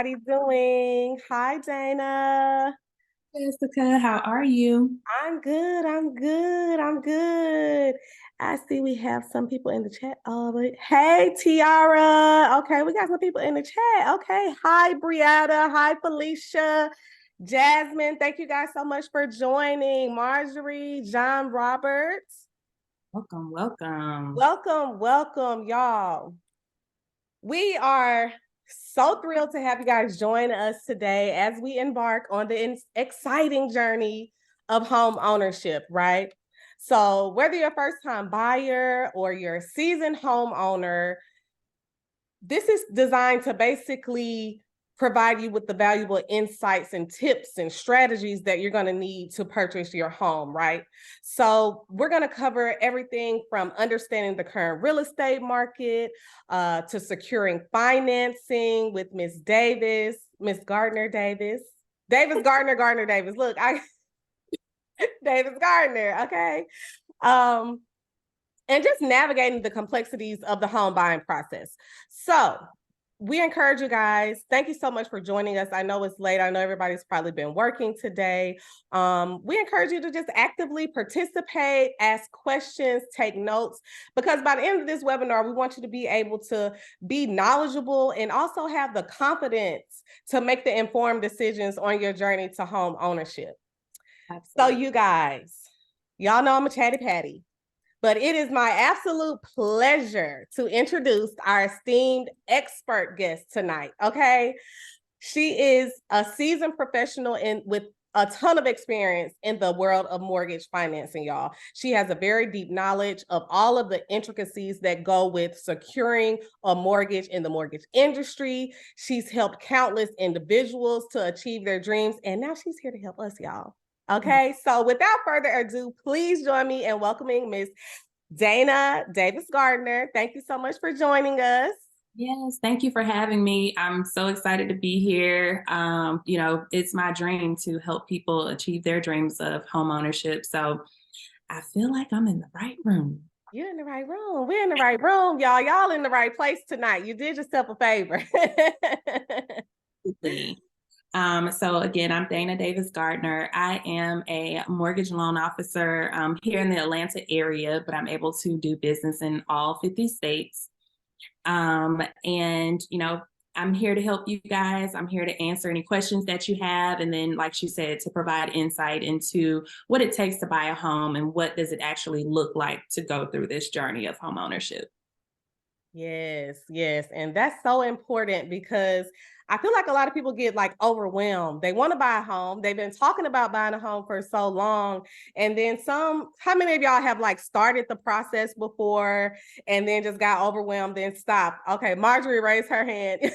Everybody doing? Hi, Dana. Jessica, how are you? I'm good. I'm good. I'm good. I see we have some people in the chat. Oh, but hey, Tiara. Okay, we got some people in the chat. Okay. Hi, Brianna. Hi, Felicia. Jasmine. Thank you guys so much for joining. Marjorie, John Roberts. Welcome, welcome. Welcome, welcome, y'all. We are so thrilled to have you guys join us today as we embark on the exciting journey of home ownership, right? So, whether you're a first time buyer or you're a seasoned homeowner, this is designed to basically provide you with the valuable insights and tips and strategies that you're going to need to purchase your home, right? So, we're going to cover everything from understanding the current real estate market to securing financing with Miss Davis, Miss Gardner Davis, Davis Gardner, Gardner Davis. Look, I Davis Gardner, okay? Um, and just navigating the complexities of the home buying process. So, we encourage you guys. Thank you so much for joining us. I know it's late. I know everybody's probably been working today. We encourage you to just actively participate, ask questions, take notes, because by the end of this webinar, we want you to be able to be knowledgeable and also have the confidence to make the informed decisions on your journey to home ownership. Absolutely. So, you guys, y'all know I'm a chatty patty. But it is my absolute pleasure to introduce our esteemed expert guest tonight. Okay. She is a seasoned professional with a ton of experience in the world of mortgage financing, y'all. She has a very deep knowledge of all of the intricacies that go with securing a mortgage in the mortgage industry. She's helped countless individuals to achieve their dreams, and now she's here to help us, y'all. Okay, so without further ado, please join me in welcoming Miss Dana Davis Gardner. Thank you so much for joining us. Yes, thank you for having me. I'm so excited to be here. It's my dream to help people achieve their dreams of home ownership. So I feel like I'm in the right room. You're in the right room. We're in the right room, y'all. Y'all in the right place tonight. You did yourself a favor. So again, I'm Dana Davis Gardner. I am a mortgage loan officer here in the Atlanta area, but I'm able to do business in all 50 states. I'm here to help you guys. I'm here to answer any questions that you have. And then, like she said, to provide insight into what it takes to buy a home and what does it actually look like to go through this journey of home ownership. Yes, yes. And that's so important because I feel like a lot of people get like overwhelmed. They want to buy a home. They've been talking about buying a home for so long. And then how many of y'all have like started the process before and then just got overwhelmed and stopped? Okay, Marjorie raised her hand.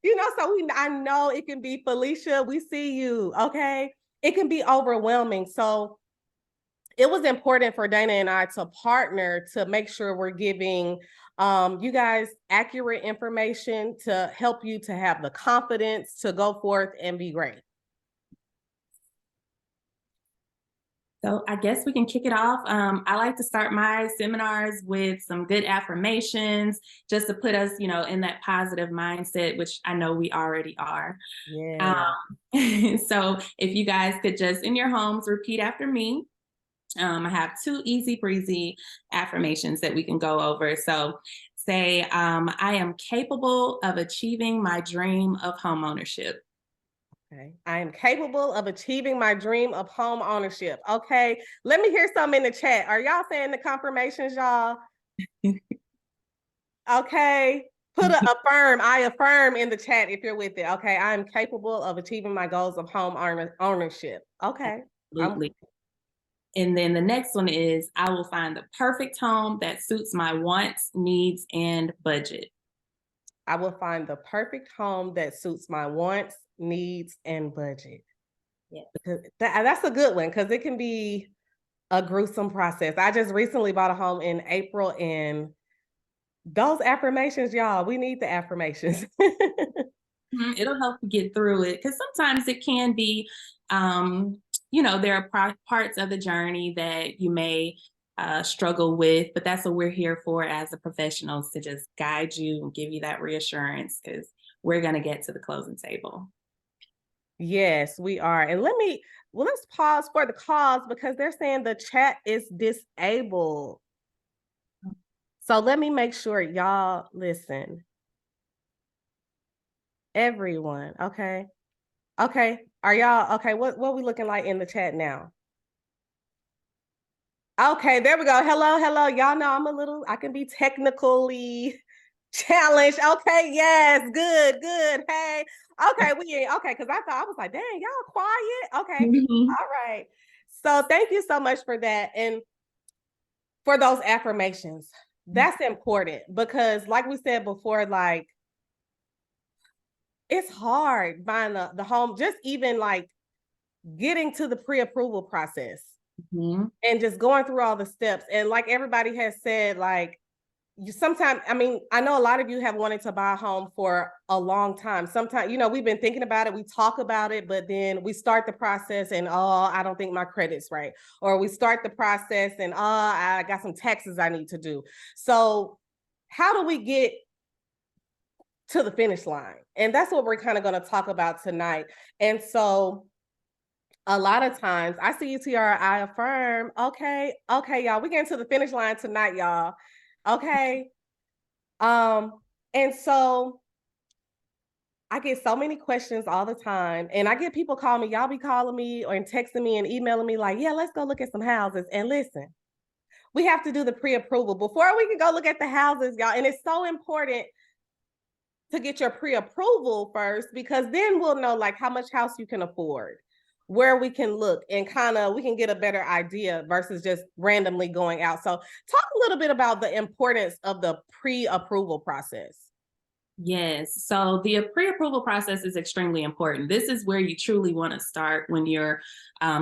I know it can be Felicia. We see you. Okay. It can be overwhelming. So it was important for Dana and I to partner to make sure we're giving you guys accurate information to help you to have the confidence to go forth and be great. So I guess we can kick it off. I like to start my seminars with some good affirmations just to put us, in that positive mindset, which I know we already are. Yeah. So if you guys could just in your homes repeat after me. I have two easy breezy affirmations that we can go over. So say, I am capable of achieving my dream of home ownership. Okay. I am capable of achieving my dream of home ownership. Okay. Let me hear some in the chat. Are y'all saying the confirmations, y'all? Okay. Put a affirm. I affirm in the chat if you're with it. Okay. I am capable of achieving my goals of home ownership. Okay. Absolutely. And then the next one is I will find the perfect home that suits my wants, needs, and budget. I will find the perfect home that suits my wants, needs, and budget. Yeah. That's a good one because it can be a gruesome process. I just recently bought a home in April, and those affirmations, y'all, we need the affirmations. It'll help you get through it because sometimes it can be, there are parts of the journey that you may struggle with, but that's what we're here for as a professionals to just guide you and give you that reassurance because we're going to get to the closing table. Yes, we are. And let's pause for the cause because they're saying the chat is disabled. So let me make sure y'all listen. Everyone, okay? Okay, are y'all okay? What we looking like in the chat now? Okay, there we go. Hello, hello. Y'all know I can be technically challenged. Okay, yes, good. Hey, okay, okay, because I was like, dang, y'all quiet. Okay, all right. So thank you so much for that. And for those affirmations, that's important because, like we said before, like it's hard buying the home, just even like getting to the pre-approval process and just going through all the steps. And like everybody has said, like you sometimes, I mean, I know a lot of you have wanted to buy a home for a long time. Sometimes, we've been thinking about it, we talk about it, but then we start the process and, oh, I don't think my credit's right. Or we start the process and, oh, I got some taxes I need to do. So how do we get to the finish line? And that's what we're kind of going to talk about tonight. And so a lot of times I see you, Tiara, I affirm, okay, y'all, we getting to the finish line tonight, y'all. Okay. And so I get so many questions all the time, and I get people calling me, y'all be calling me or texting me and emailing me like, yeah, let's go look at some houses. And listen, we have to do the pre-approval before we can go look at the houses, y'all. And it's so important to get your pre-approval first, because then we'll know like how much house you can afford, where we can look, and we can get a better idea versus just randomly going out. So talk a little bit about the importance of the pre-approval process. Yes. So the pre-approval process is extremely important. This is where you truly want to start when you're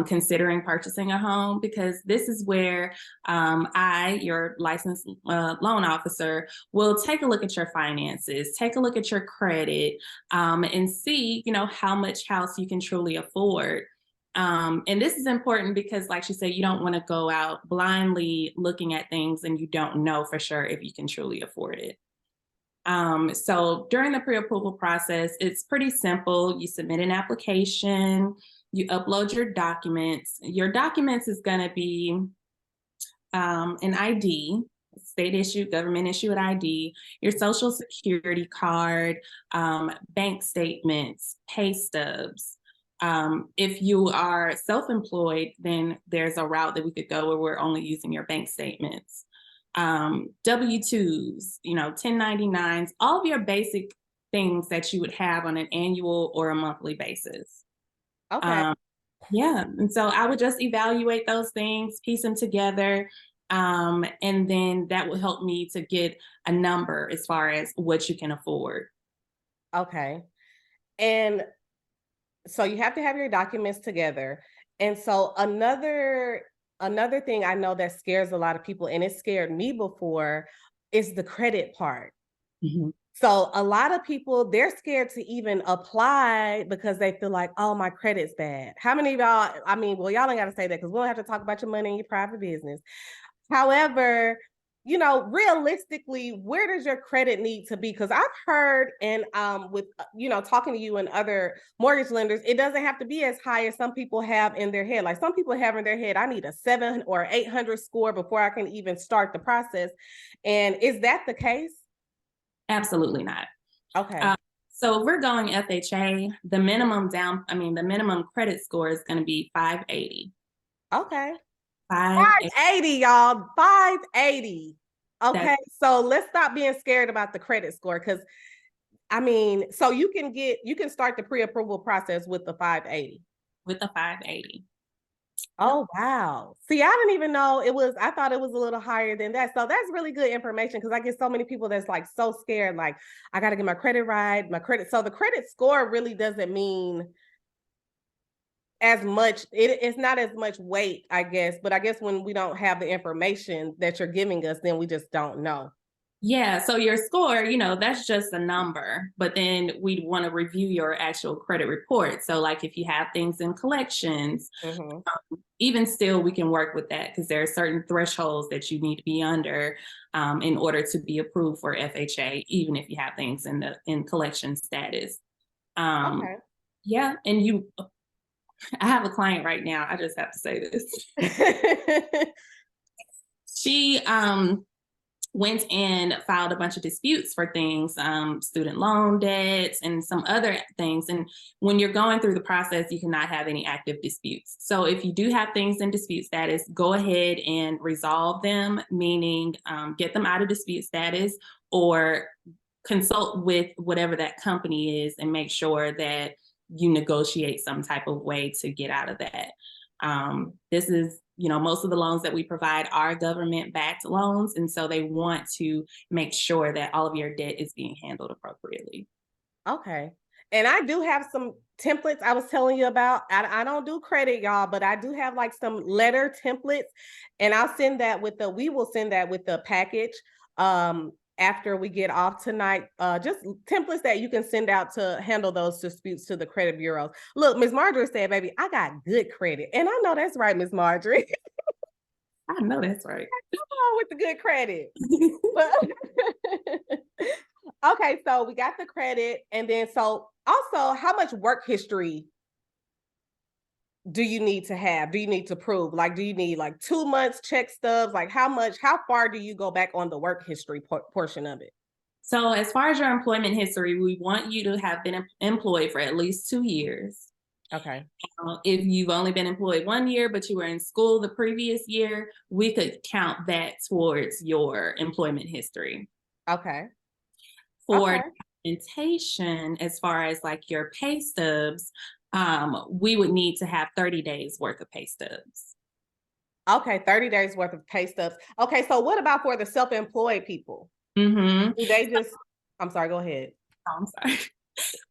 considering purchasing a home, because this is where your licensed loan officer, will take a look at your finances, take a look at your credit, and see, how much house you can truly afford. And this is important because, like she said, you don't want to go out blindly looking at things and you don't know for sure if you can truly afford it. So during the pre-approval process, it's pretty simple. You submit an application, you upload your documents. Your documents is going to be an ID, state issued, government issued ID, your social security card, bank statements, pay stubs. If you are self-employed, then there's a route that we could go where we're only using your bank statements. W-2s, 1099s, all of your basic things that you would have on an annual or a monthly basis. Okay. Yeah. And so I would just evaluate those things, piece them together. And then that will help me to get a number as far as what you can afford. Okay. And so you have to have your documents together. And so another thing I know that scares a lot of people, and it scared me before, is the credit part. So a lot of people, they're scared to even apply because they feel like, oh, my credit's bad. How many of y'all, y'all ain't got to say that because we don't have to talk about your money in your private business. However, realistically, where does your credit need to be? Because I've heard, and with talking to you and other mortgage lenders, it doesn't have to be as high as some people have in their head. Like some people have in their head, I need a 700 or 800 score before I can even start the process. And is that the case? Absolutely not. Okay. So if we're going FHA, the minimum credit score is going to be 580. Okay. 580, y'all. 580. Okay. So let's stop being scared about the credit score, because so you can start the pre-approval process with the 580. With the 580. Oh, wow. See, I didn't even know I thought it was a little higher than that. So that's really good information, because I get so many people that's like so scared, like I got to get my credit right, So the credit score really doesn't mean as much. It's not as much weight, I guess. But I guess when we don't have the information that you're giving us, then we just don't know. Yeah, so your score, that's just a number, but then we'd want to review your actual credit report. So, like if you have things in collections, Hmm. even still, we can work with that because there are certain thresholds that you need to be under in order to be approved for FHA, even if you have things in collection status. Um, Okay. yeah, and I have a client right now. I just have to say this. She went and filed a bunch of disputes for things, student loan debts and some other things. And when you're going through the process, you cannot have any active disputes. So if you do have things in dispute status, go ahead and resolve them, meaning get them out of dispute status or consult with whatever that company is and make sure that you negotiate some type of way to get out of that. This is, most of the loans that we provide are government backed loans. And so they want to make sure that all of your debt is being handled appropriately. Okay. And I do have some templates I was telling you about. I don't do credit, y'all, but I do have like some letter templates. And we will send that with the package after we get off tonight. Just templates that you can send out to handle those disputes to the credit bureaus. Look, Miss Marjorie said, baby, I got good credit. And I know that's right, Miss Marjorie. I know that's right. With the good credit. But okay, so we got the credit, and then so also, how much work history do you need to have? Do you need to prove? Like, do you need like 2 months check stubs? Like, how far do you go back on the work history portion of it? So, as far as your employment history, we want you to have been employed for at least 2 years. Okay. If you've only been employed 1 year, but you were in school the previous year, we could count that towards your employment history. Okay. For Okay. documentation, as far as like your pay stubs, we would need to have 30 days worth of pay stubs. Okay. 30 days worth of pay stubs. Okay. So what about for the self-employed people? Mm-hmm. Do they just, I'm sorry, go ahead. Oh, I'm sorry.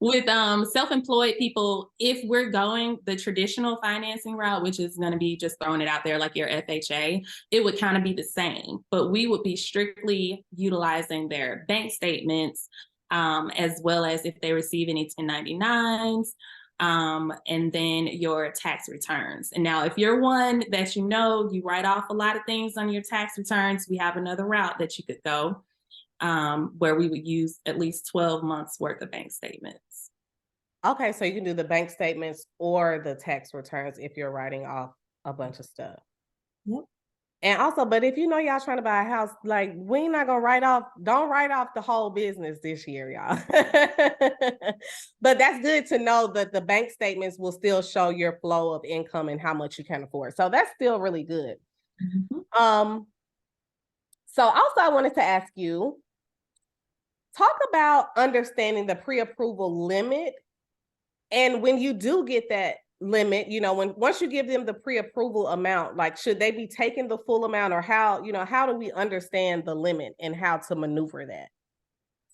With self-employed people, if we're going the traditional financing route, which is going to be just throwing it out there like your FHA, it would kind of be the same, but we would be strictly utilizing their bank statements, as well as if they receive any 1099s, and then your tax returns. And now if you're one that you write off a lot of things on your tax returns, we have another route that you could go, where we would use at least 12 months worth of bank statements. Okay. So you can do the bank statements or the tax returns if you're writing off a bunch of stuff. Yep. And also, but if y'all trying to buy a house, like we not gonna don't write off the whole business this year, y'all. But that's good to know that the bank statements will still show your flow of income and how much you can afford. So that's still really good. Mhm. So also I wanted to ask you, talk about understanding the pre-approval limit. And when you do get that limit, once you give them the pre-approval amount, like should they be taking the full amount, or how do we understand the limit and how to maneuver that?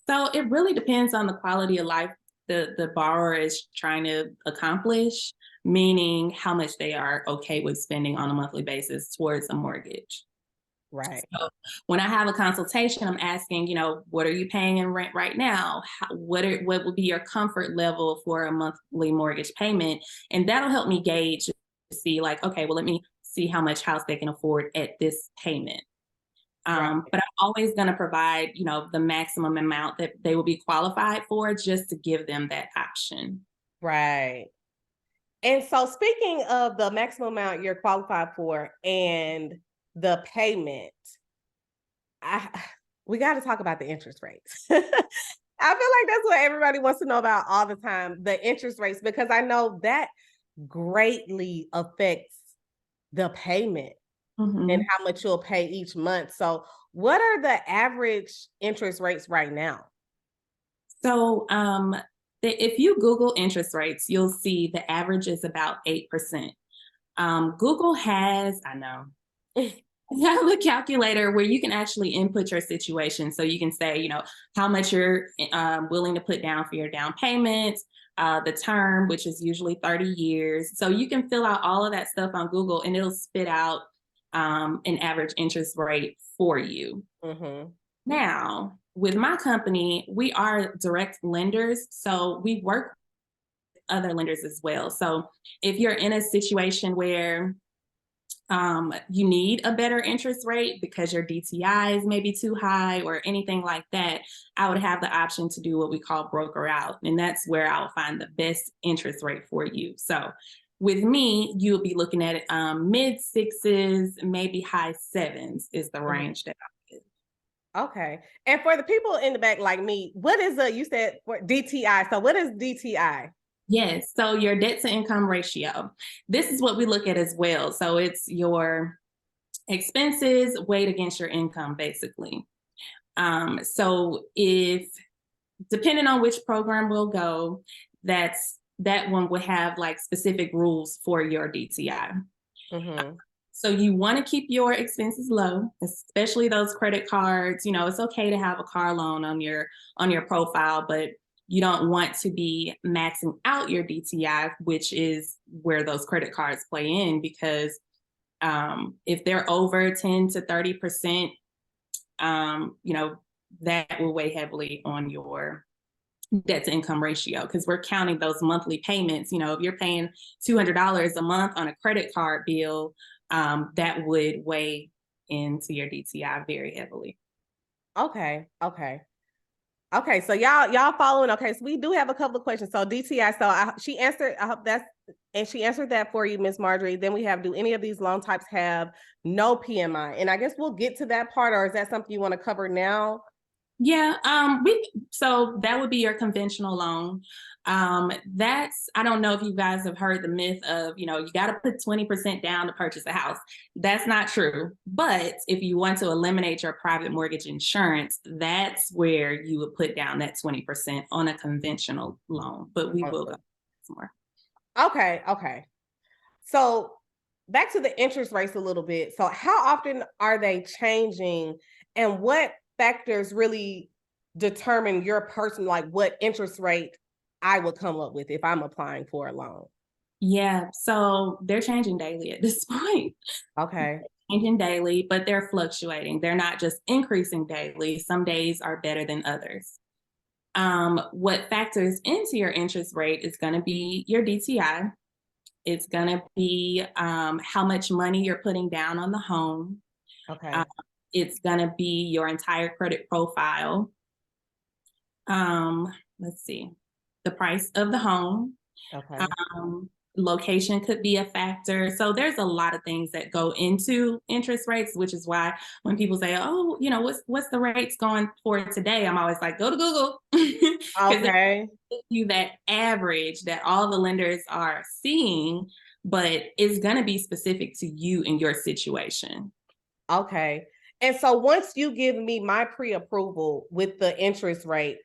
So it really depends on the quality of life the borrower is trying to accomplish, meaning how much they are okay with spending on a monthly basis towards a mortgage. Right. So when I have a consultation, I'm asking, what are you paying in rent right now? What would be your comfort level for a monthly mortgage payment? And that'll help me gauge to see like, okay, well, let me see how much house they can afford at this payment. Right. But I'm always going to provide, the maximum amount that they will be qualified for, just to give them that option. Right. And so speaking of the maximum amount you're qualified for and the payment, we got to talk about the interest rates. I feel like that's what everybody wants to know about all the time, the interest rates, because I know that greatly affects the payment and Mhm. how much you'll pay each month. So, what are the average interest rates right now? So, if you Google interest rates, you'll see the average is about 8%. Google has, I know, have a calculator where you can actually input your situation. So you can say, how much you're willing to put down for your down payment, the term, which is usually 30 years. So you can fill out all of that stuff on Google and it'll spit out an average interest rate for you. Mm-hmm. Now, with my company, we are direct lenders, so we work with other lenders as well. So if you're in a situation where you need a better interest rate because your DTI is maybe too high or anything like that, I would have the option to do what we call broker out. And that's where I'll find the best interest rate for you. So with me, you'll be looking at mid sixes, maybe high sevens is the Mhm. range that I give. Okay. And for the people in the back like me, what is you said for DTI? So what is DTI? Yes. So your debt to income ratio. This is what we look at as well. So it's your expenses weighed against your income, basically. So if depending on which program we'll go, that one will have like specific rules for your DTI. Mm-hmm. So you want to keep your expenses low, especially those credit cards. You know, it's okay to have a car loan on your profile, but you don't want to be maxing out your DTI, which is where those credit cards play in, because if they're over 10 to 30%, you know, that will weigh heavily on your debt to income ratio, because we're counting those monthly payments. You know, if you're paying $200 a month on a credit card bill, that would weigh into your DTI very heavily. Okay. Okay. Okay. So y'all following. Okay. So we do have a couple of questions. So DTI. So she answered. I hope she answered that for you, Miss Marjorie. Then we have, do any of these loan types have no PMI? And I guess we'll get to that part, or is that something you want to cover now? Yeah, so that would be your conventional loan. That's, I don't know if you guys have heard the myth of, you know, you got to put 20% down to purchase a house. That's not true. But if you want to eliminate your private mortgage insurance, that's where you would put down that 20% on a conventional loan. But we will go more. Okay. Okay. So back to the interest rates a little bit. So how often are they changing, and what factors really determine your person, like what interest rate I would come up with if I'm applying for a loan? Yeah, so they're changing daily at this point. Okay. Changing daily, but they're fluctuating. They're not just increasing daily. Some days are better than others. What factors into your interest rate is going to be your DTI. It's going to be how much money you're putting down on the home. Uh, Okay. it's going to be your entire credit profile. Let's see, the price of the home. Okay. Location could be a factor. So there's a lot of things that go into interest rates, which is why when people say, "Oh, you know, what's the rates going for today?" I'm always like, "Go to Google," because they Okay. give you that average that all the lenders are seeing, but it's going to be specific to you and your situation. Okay. And so once you give me my pre-approval with the interest rate,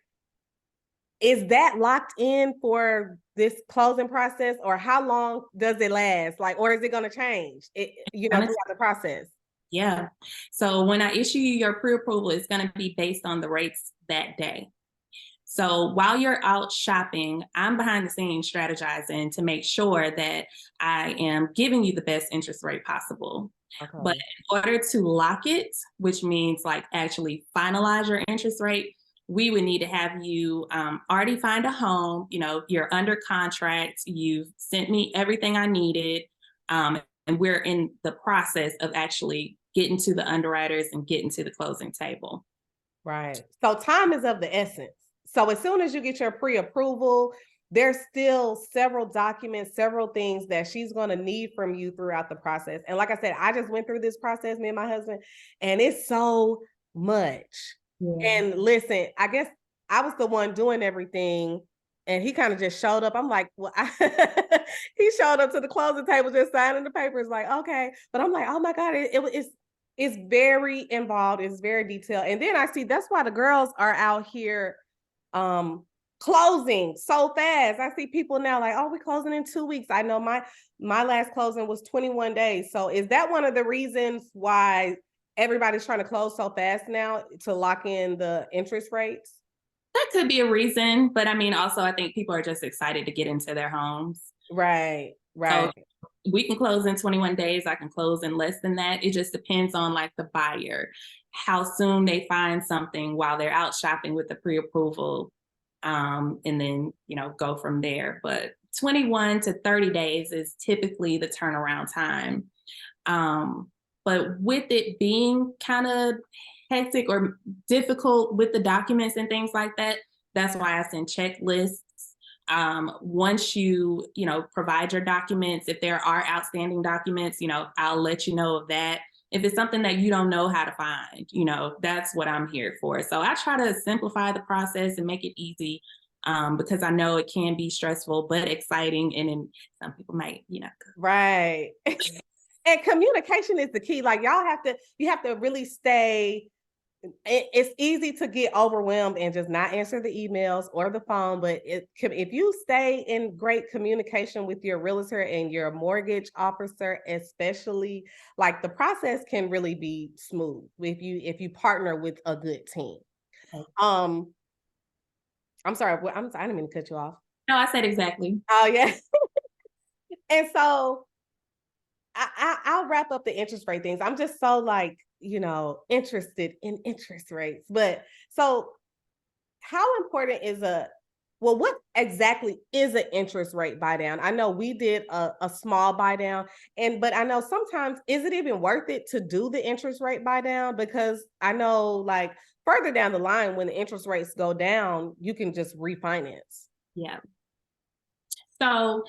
is that locked in for this closing process, or how long does it last? Like, or is it going to change Gonna- throughout the process? yeah. So when I issue you your pre-approval, it's going to be based on the rates that day. So while you're out shopping, I'm behind the scenes strategizing to make sure that I am giving you the best interest rate possible. But Okay. in order to lock it, which means like actually finalize your interest rate, we would need to have you already find a home. You know, you're under contract. You've sent me everything I needed. And we're in the process of actually getting to the underwriters and getting to the closing table. Right. So time is of the essence. So as soon as you get your pre-approval, there's still several documents, several things that she's going to need from you throughout the process. And like I said, I just went through this process, me and my husband, and it's so much. Yeah. And listen, I guess I was the one doing everything, and he kind of just showed up. I'm like, well, he showed up to the closing table, just signing the papers, like, okay. But I'm like, oh my God, it's very involved, it's very detailed. And then I see that's why the girls are out here closing so fast. I see people now like, oh, we're closing in 2 weeks. I know my last closing was 21 days. So is that one of the reasons why everybody's trying to close so fast now to lock in the interest rates? That could be a reason, but I mean, also, I think people are just excited to get into their homes. Right, So right. we can close in 21 days. I can close in less than that. It just depends on like the buyer. how soon they find something while they're out shopping with the pre-approval, and then, go from there. But 21 to 30 days is typically the turnaround time. But with it being kind of hectic or difficult with the documents and things like that, that's why I send checklists. Once you provide your documents, if there are outstanding documents, I'll let you know of that. If it's something that you don't know how to find, that's what I'm here for. So I try to simplify the process and make it easy, because I know it can be stressful but exciting, and then some people might. Right. And communication is the key. Like you have to really stay. It's easy to get overwhelmed and just not answer the emails or the phone, but if you stay in great communication with your realtor and your mortgage officer, especially, like, the process can really be smooth if you partner with a good team. Okay. I'm sorry, I didn't mean to cut you off. No, I said exactly. Oh yeah. And so I'll wrap up the interest rate things. I'm just so, like, interested in interest rates. But so how important is what exactly is an interest rate buy down? I know we did a small buy down, but I know sometimes, is it even worth it to do the interest rate buy down? Because I know, like, further down the line, when the interest rates go down, you can just refinance. Yeah. So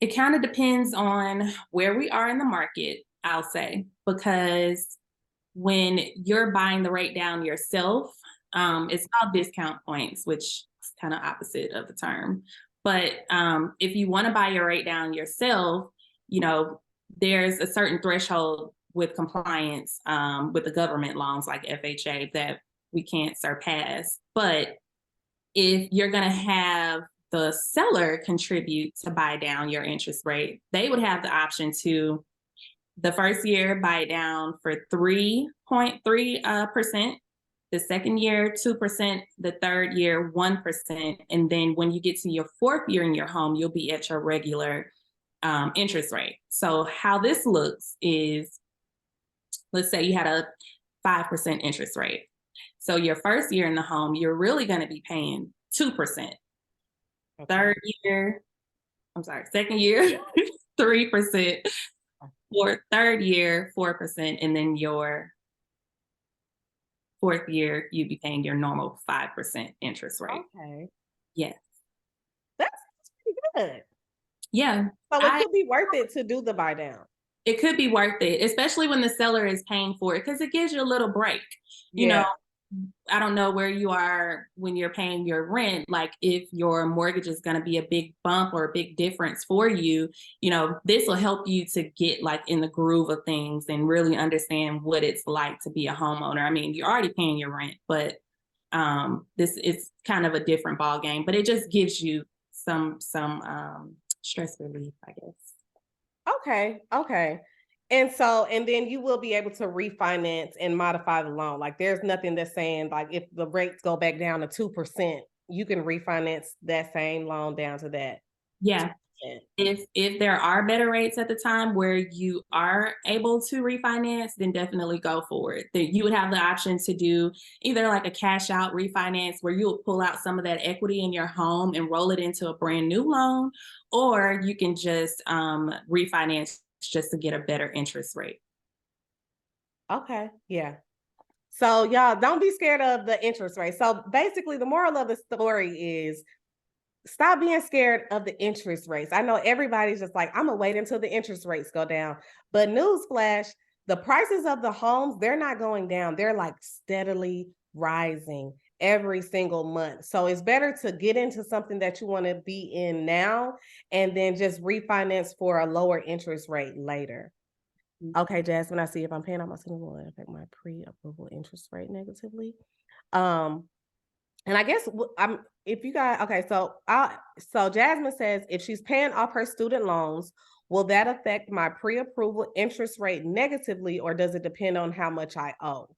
it kind of depends on where we are in the market, I'll say, because when you're buying the rate down yourself, it's called discount points, which is kind of opposite of the term. But if you want to buy your rate down yourself, there's a certain threshold with compliance, with the government loans like FHA, that we can't surpass. But if you're going to have the seller contribute to buy down your interest rate, they would have the option to, the first year, buy it down for 3.3%, the second year 2%, the third year 1%, and then when you get to your fourth year in your home, you'll be at your regular interest rate. So how this looks is, let's say you had a 5% interest rate. So your first year in the home, you're really going to be paying 2%. Okay. Second year, 3%. For third year, 4%, and then your fourth year, you'd be paying your normal 5% interest rate. Okay. Yes. That's pretty good. Yeah. So it could be worth it to do the buy down. It could be worth it, especially when the seller is paying for it, because it gives you a little break. I don't know where you are when you're paying your rent. Like, if your mortgage is going to be a big bump or a big difference for you, this will help you to get, like, in the groove of things and really understand what it's like to be a homeowner. I mean, you're already paying your rent, but this is kind of a different ball game. But it just gives you some stress relief, I guess. Okay. And then you will be able to refinance and modify the loan. Like, there's nothing that's saying, like, if the rates go back down to 2%, you can refinance that same loan down to that. Yeah. 2%. If there are better rates at the time where you are able to refinance, then definitely go for it. That you would have the option to do either like a cash out refinance, where you'll pull out some of that equity in your home and roll it into a brand new loan, or you can just refinance just to get a better interest rate. Okay. Yeah. So y'all, don't be scared of the interest rate. So basically, the moral of the story is, stop being scared of the interest rates. I know everybody's just like, I'm gonna wait until the interest rates go down. But newsflash, the prices of the homes, they're not going down. They're, like, steadily rising every single month. So it's better to get into something that you want to be in now, and then just refinance for a lower interest rate later. Okay, Jasmine, I see if I'm paying off my student loan, will affect my pre-approval interest rate negatively. And I guess if you guys, okay, so Jasmine says, if she's paying off her student loans, will that affect my pre-approval interest rate negatively, or does it depend on how much I owe?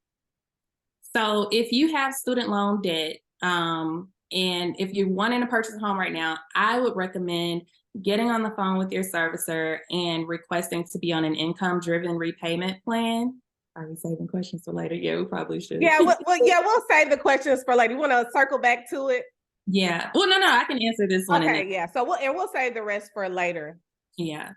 So if you have student loan debt, and if you're wanting to purchase a home right now, I would recommend getting on the phone with your servicer and requesting to be on an income-driven repayment plan. Are we saving questions for later? Yeah, we probably should. Yeah, yeah, we'll save the questions for later. You want to circle back to it? Yeah. Well, no, I can answer this one. Okay, yeah. So we'll save the rest for later. Yeah.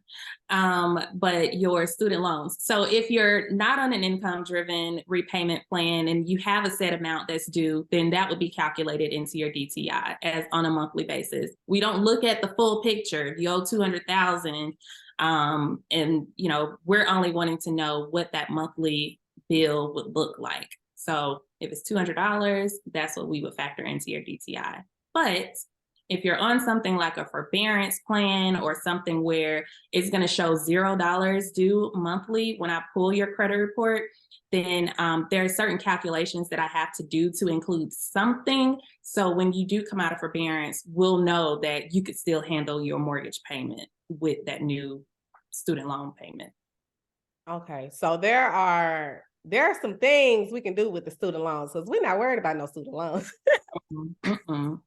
But your student loans. So if you're not on an income driven repayment plan and you have a set amount that's due, then that would be calculated into your DTI as on a monthly basis. We don't look at the full picture. If you owe 200,000, and we're only wanting to know what that monthly bill would look like. So if it's $200, that's what we would factor into your DTI. But if you're on something like a forbearance plan or something where it's going to show $0 due monthly when I pull your credit report, then there are certain calculations that I have to do to include something. So when you do come out of forbearance, we'll know that you could still handle your mortgage payment with that new student loan payment. Okay, so there are some things we can do with the student loans because we're not worried about no student loans.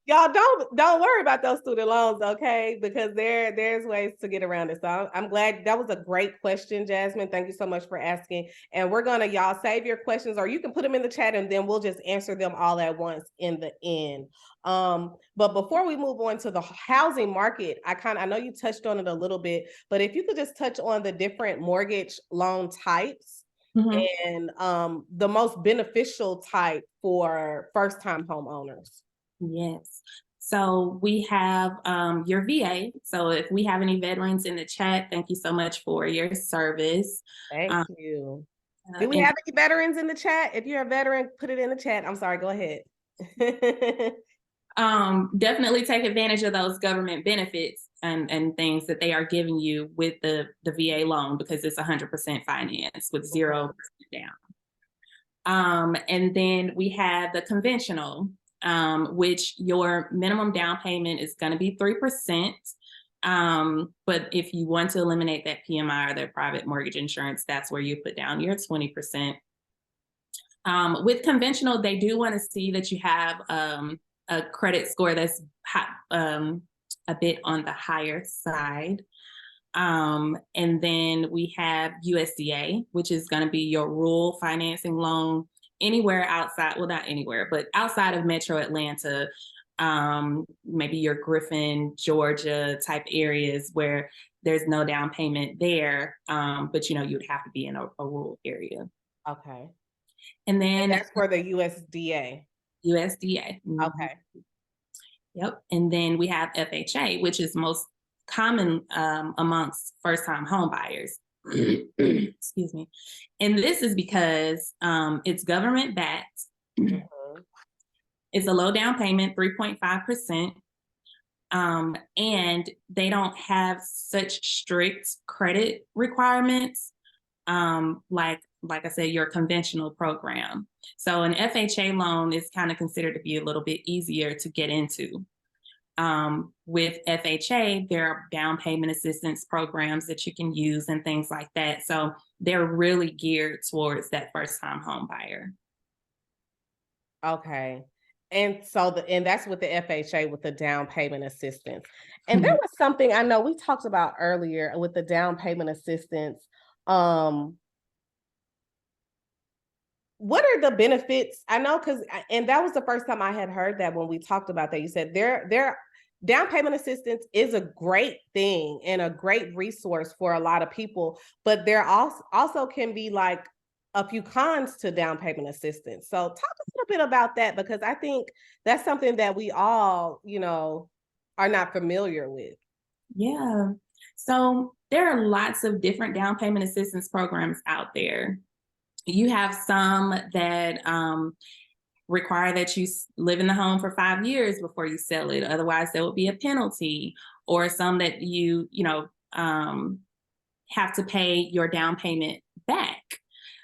Y'all don't worry about those student loans, okay? Because there's ways to get around it. So I'm glad that was a great question, Jasmine. Thank you so much for asking. And we're gonna y'all save your questions, or you can put them in the chat, and then we'll just answer them all at once in the end. But before we move on to the housing market, I know you touched on it a little bit, but if you could just touch on the different mortgage loan types. And the most beneficial type for first-time homeowners. Yes. So we have your VA. So if we have any veterans in the chat, thank you so much for your service. Thank you. Do we have any veterans in the chat? If you're a veteran, put it in the chat. I'm sorry, go ahead. Definitely take advantage of those government benefits and things that they are giving you with the VA loan, because it's 100% finance with 0% down. And then we have the conventional, which your minimum down payment is going to be 3%. But if you want to eliminate that PMI or that private mortgage insurance, that's where you put down your 20%. With conventional, they do want to see that you have a credit score that's a bit on the higher side. And then we have USDA, which is going to be your rural financing loan anywhere outside, well, not anywhere, but outside of Metro Atlanta, maybe your Griffin, Georgia type areas where there's no down payment there, but you'd have to be in a rural area. Okay. And then that's for the USDA. USDA. Okay. Yep. And then we have FHA, which is most common amongst first-time home buyers. Excuse me. And this is because it's government backed. It's a low down payment, 3.5%. And they don't have such strict credit requirements like I said, your conventional program. So an FHA loan is kind of considered to be a little bit easier to get into. With FHA, there are down payment assistance programs that you can use and things like that. So they're really geared towards that first-time home buyer. Okay. And so and that's with the FHA, with the down payment assistance. And there was something I know we talked about earlier with the down payment assistance. What are the benefits? I know, and that was the first time I had heard that when we talked about that. You said their down payment assistance is a great thing and a great resource for a lot of people, but there also can be like a few cons to down payment assistance. So talk a little bit about that, because I think that's something that we all, are not familiar with. Yeah. So there are lots of different down payment assistance programs out there. You have some that require that you live in the home for 5 years before you sell it. Otherwise, there would be a penalty, or some that you have to pay your down payment back.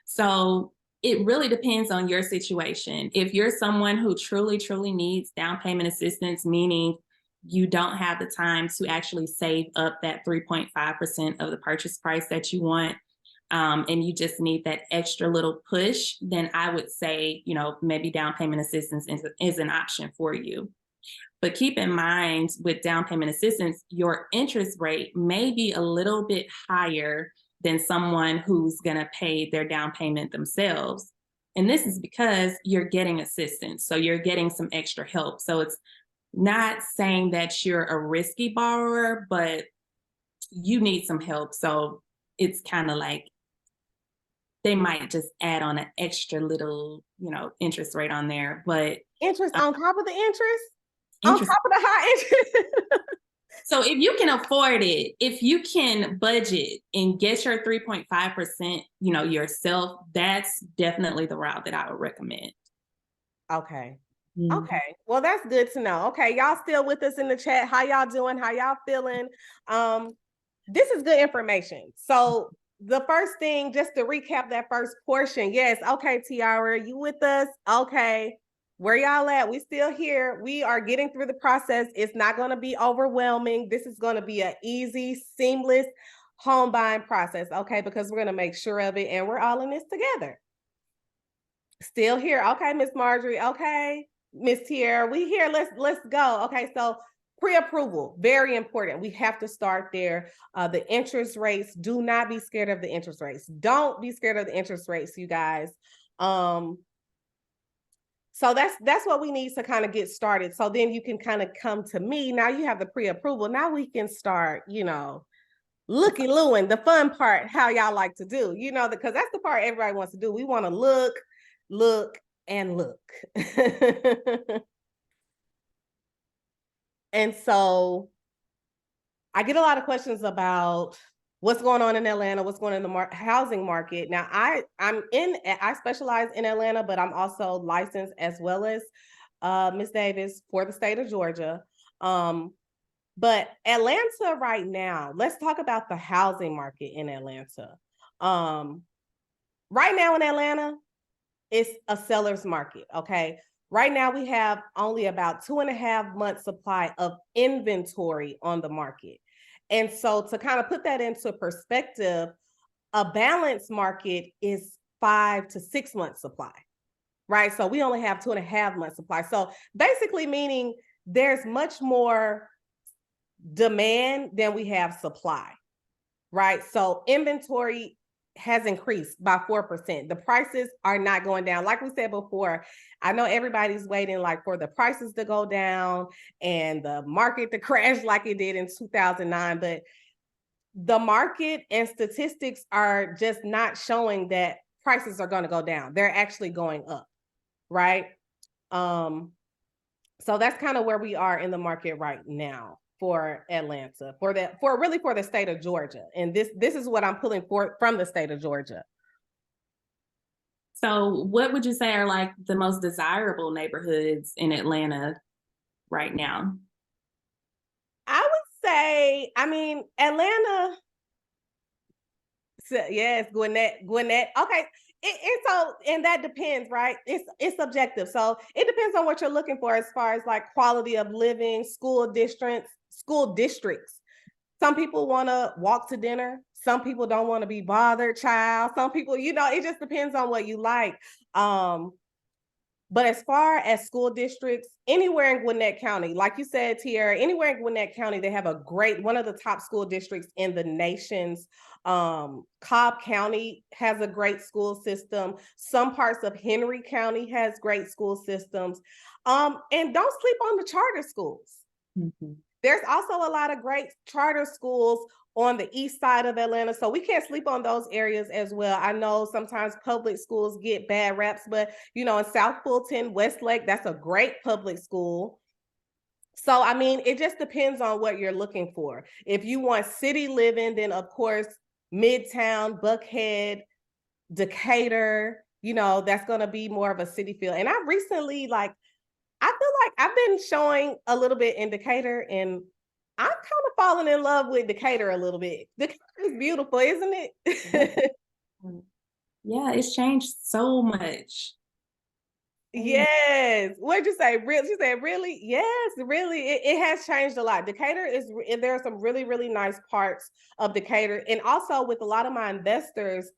So it really depends on your situation. If you're someone who truly, truly needs down payment assistance, meaning you don't have the time to actually save up that 3.5% of the purchase price that you want, and you just need that extra little push, then I would say, maybe down payment assistance is an option for you. But keep in mind, with down payment assistance, your interest rate may be a little bit higher than someone who's going to pay their down payment themselves. And this is because you're getting assistance. So you're getting some extra help. So it's not saying that you're a risky borrower, but you need some help. So it's kind of like they might just add on an extra little, interest rate on there. But Interest on top of the interest? On interest. top of the high interest? So if you can afford it, if you can budget and get your 3.5%, yourself, that's definitely the route that I would recommend. Okay. Mhm. Okay. Well, that's good to know. Okay. Y'all still with us in the chat. How y'all doing? How y'all feeling? This is good information. So the first thing, just to recap that first portion. Yes. Okay, Tiara, you with us? Okay. Where y'all at? We still here. We are getting through the process. It's not going to be overwhelming. This is going to be an easy, seamless home buying process. Okay. Because we're going to make sure of it and we're all in this together. Still here. Okay, Miss Marjorie. Okay. Miss Tiara, we here. Let's go. Okay, so pre-approval, very important. We have to start there. The interest rates, do not be scared of the interest rates. Don't be scared of the interest rates, you guys. So that's what we need to kind of get started. So then you can kind of come to me. Now you have the pre-approval. Now we can start, looky-looing, the fun part, how y'all like to do, because that's the part everybody wants to do. We want to look, and look. And so I get a lot of questions about what's going on in Atlanta, what's going on in the housing market. Now, I specialize in Atlanta, but I'm also licensed as well as Ms. Davis for the state of Georgia. But Atlanta right now, let's talk about the housing market in Atlanta. Right now in Atlanta, it's a seller's market, okay? Right now, we have only about 2.5 months supply of inventory on the market. And so to kind of put that into perspective, a balanced market is 5 to 6 months supply, right? So we only have 2.5 months supply. So basically meaning there's much more demand than we have supply, right? So inventory has increased by 4%. The prices are not going down. Like we said before, I know everybody's waiting like for the prices to go down and the market to crash like it did in 2009, but the market and statistics are just not showing that prices are going to go down. They're actually going up, right? So that's kind of where we are in the market right now for Atlanta, for the state of Georgia. And this is what I'm pulling for from the state of Georgia. So what would you say are like the most desirable neighborhoods in Atlanta right now? I would say, Atlanta. So, yes, Gwinnett. Okay. And that depends, right? It's subjective. So it depends on what you're looking for as far as like quality of living, school districts. Some people want to walk to dinner. Some people don't want to be bothered, child. Some people, it just depends on what you like. But as far as school districts, anywhere in Gwinnett County, like you said, Tiara, anywhere in Gwinnett County, they have one of the top school districts in the nation's. Cobb County has a great school system. Some parts of Henry County has great school systems. And don't sleep on the charter schools. Mm-hmm. There's also a lot of great charter schools on the east side of Atlanta. So we can't sleep on those areas as well. I know sometimes public schools get bad raps, but in South Fulton, Westlake, that's a great public school. So, it just depends on what you're looking for. If you want city living, then of course, Midtown, Buckhead, Decatur, that's going to be more of a city feel. And I recently, I feel like I've been showing a little bit in Decatur, and I'm kind of falling in love with Decatur a little bit. Decatur is beautiful, isn't it? Yeah, it's changed so much. Yes. What'd you say? Really? She said, really? Yes, really. It has changed a lot. Decatur there are some really, really nice parts of Decatur. And also with a lot of my investors,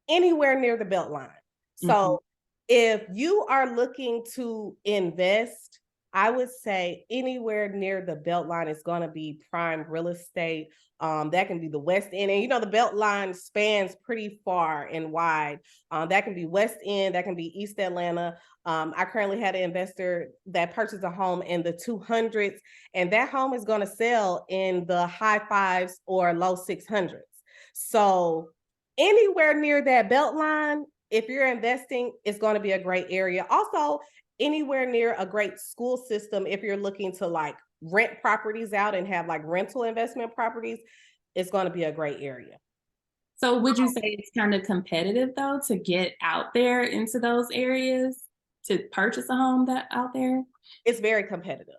anywhere near the Beltline. So if you are looking to invest I would say anywhere near the Beltline is going to be prime real estate. That can be the West End, and the Beltline spans pretty far and wide. That can be West End, that can be East Atlanta. I currently had an investor that purchased a home in the 200s, and that home is going to sell in the high fives or low 600s. So anywhere near that Beltline, if you're investing, it's going to be a great area. Also, anywhere near a great school system, if you're looking to like rent properties out and have like rental investment properties, it's going to be a great area. So would you say it's kind of competitive though to get out there into those areas to purchase a home that out there? It's very competitive.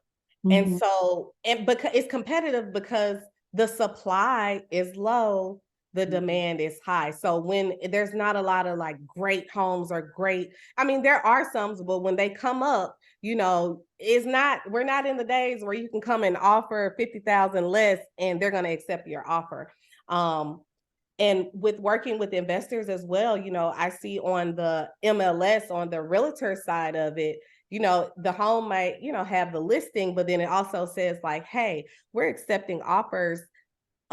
And Mhm. so, and because it's competitive because the supply is low, the demand is high. So when there's not a lot of like great homes or great, I mean, there are some, but when they come up, we're not in the days where you can come and offer 50,000 less and they're going to accept your offer. And with working with investors as well, I see on the MLS, on the realtor side of it, the home might, have the listing, but then it also says like, hey, we're accepting offers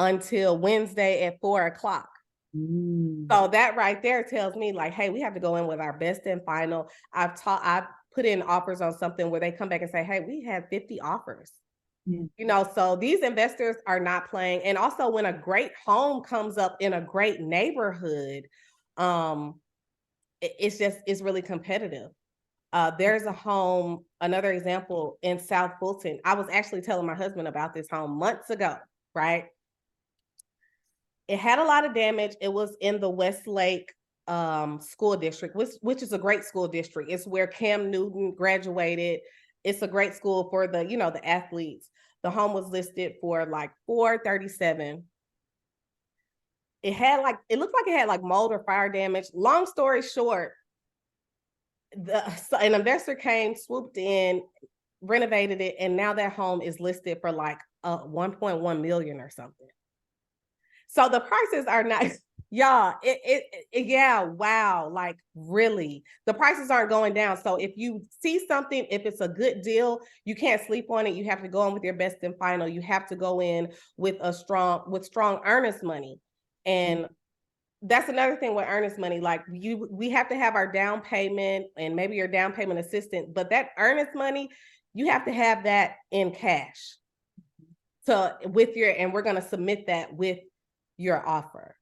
until Wednesday at 4 o'clock. Mm. So that right there tells me like, hey, we have to go in with our best and final. I've put in offers on something where they come back and say, hey, we had 50 offers. So these investors are not playing. And also when a great home comes up in a great neighborhood, it's really competitive. There's a home, another example in South Fulton. I was actually telling my husband about this home months ago, right? It had a lot of damage. It was in the Westlake school district, which is a great school district. It's where Cam Newton graduated. It's a great school for the athletes. The home was listed for like 437. It looked like it had like mold or fire damage. Long story short, an investor came, swooped in, renovated it, and now that home is listed for like 1.1 million or something. So the prices are not, y'all, yeah, wow, like really, the prices aren't going down. So if you see something, if it's a good deal, you can't sleep on it. You have to go in with your best and final. You have to go in with strong earnest money. And that's another thing with earnest money. Like we have to have our down payment and maybe your down payment assistant, but that earnest money, you have to have that in cash. So and we're going to submit that with your offer.